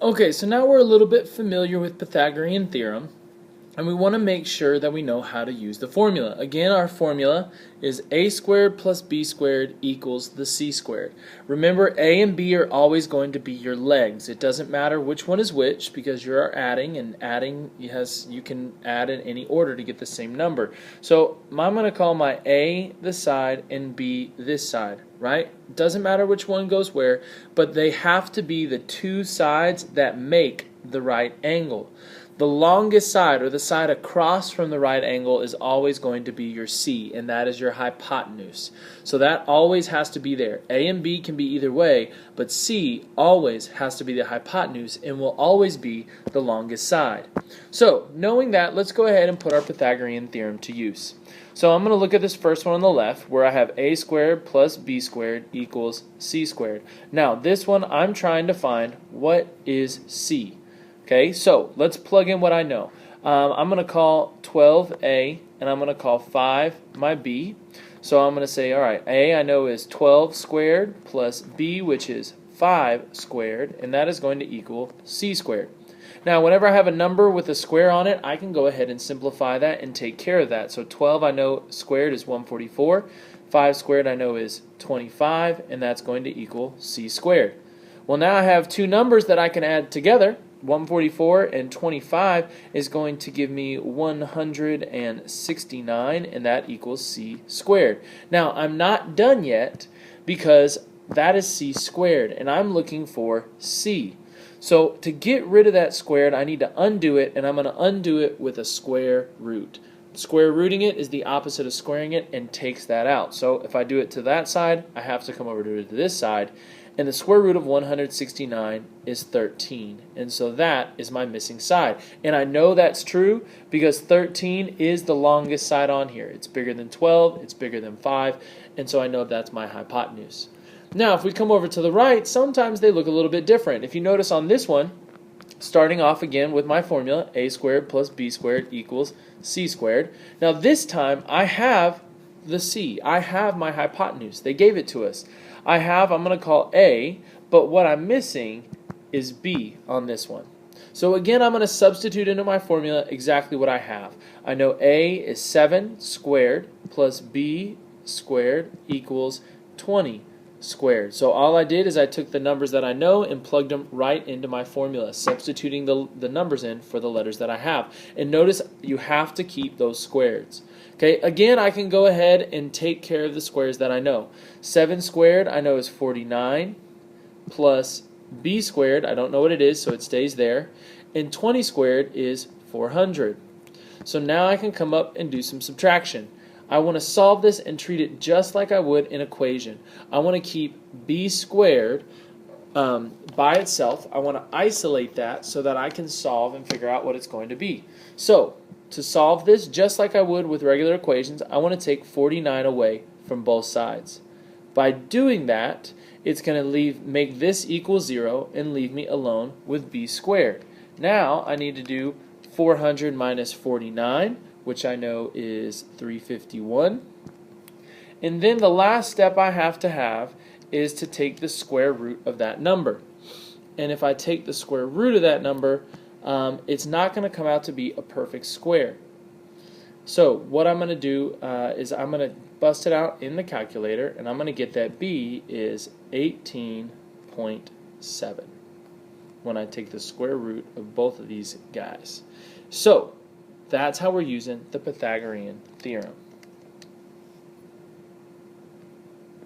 Okay, so now we're a little bit familiar with Pythagorean theorem, and we want to make sure that we know how to use the formula. Again, our formula is a squared plus b squared equals the c squared. Remember, a and b are always going to be your legs. It doesn't matter which one is which because you're adding, and adding you can add in any order to get the same number. So I'm going to call my a this side and b this side, right? Doesn't matter which one goes where, but they have to be the two sides that make the right angle. The longest side, or the side across from the right angle, is always going to be your C, and that is your hypotenuse. So that always has to be there. A and B can be either way, but C always has to be the hypotenuse and will always be the longest side. So, knowing that, let's go ahead and put our Pythagorean theorem to use. So I'm going to look at this first one on the left, where I have a squared plus b squared equals c squared. Now, this one I'm trying to find what is C. Okay, so let's plug in what I know. I'm going to call 12a, and I'm going to call 5 my b. So I'm going to say, all right, a I know is 12 squared plus b, which is 5 squared, and that is going to equal c squared. Now, whenever I have a number with a square on it, I can go ahead and simplify that and take care of that. So 12 I know squared is 144. 5 squared I know is 25, and that's going to equal c squared. Well, now I have two numbers that I can add together. 144 and 25 is going to give me 169, and that equals c squared. Now, I'm not done yet because that is c squared, and I'm looking for c. So to get rid of that squared, I need to undo it, and I'm going to undo it with a square root. Square rooting it is the opposite of squaring it and takes that out. So if I do it to that side, I have to come over to this side. And the square root of 169 is 13. And so that is my missing side. And I know that's true because 13 is the longest side on here. It's bigger than 12, it's bigger than 5, and so I know that's my hypotenuse. Now, if we come over to the right, sometimes they look a little bit different. If you notice on this one, starting off again with my formula, a squared plus b squared equals c squared. Now this time I have the c. I have my hypotenuse. They gave it to us. I'm going to call a, but what I'm missing is b on this one. So again, I'm going to substitute into my formula exactly what I have. I know a is 7 squared plus b squared equals 20 squared. So all I did is I took the numbers that I know and plugged them right into my formula, substituting the numbers in for the letters that I have. And notice you have to keep those squareds. Okay, again, I can go ahead and take care of the squares that I know. 7 squared I know is 49 plus b squared, I don't know what it is, so it stays there. And 20 squared is 400. So now I can come up and do some subtraction. I want to solve this and treat it just like I would an equation. I want to keep b squared by itself. I want to isolate that so that I can solve and figure out what it's going to be. So, to solve this, just like I would with regular equations, I want to take 49 away from both sides. By doing that, it's going to make this equal 0 and leave me alone with b squared. Now, I need to do 400 minus 49, which I know is 351. And then the last step I have is to take the square root of that number. And if I take the square root of that number, it's not going to come out to be a perfect square. So what I'm going to do is I'm going to bust it out in the calculator, and I'm going to get that b is 18.7 when I take the square root of both of these guys. So that's how we're using the Pythagorean theorem.